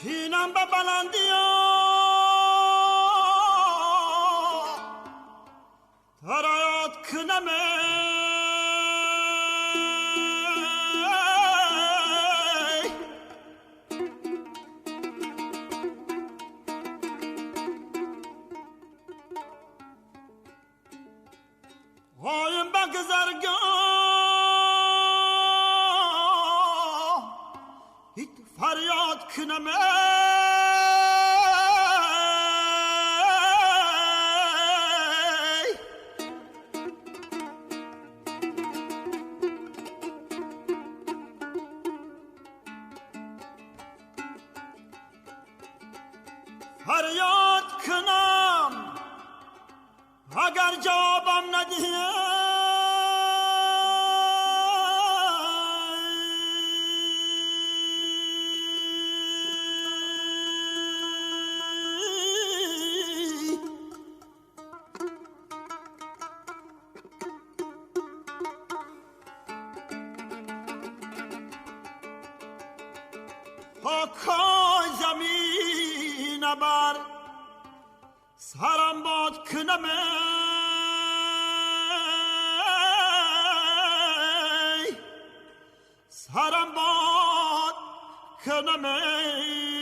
کینم به بلندی ترایات کنمه قایم بگذرگاه هیت فریاد کنمه فریاد کنم اگر جوابم ندهی پاکای زمین بر سرم باد کنمه سرم باد کنمه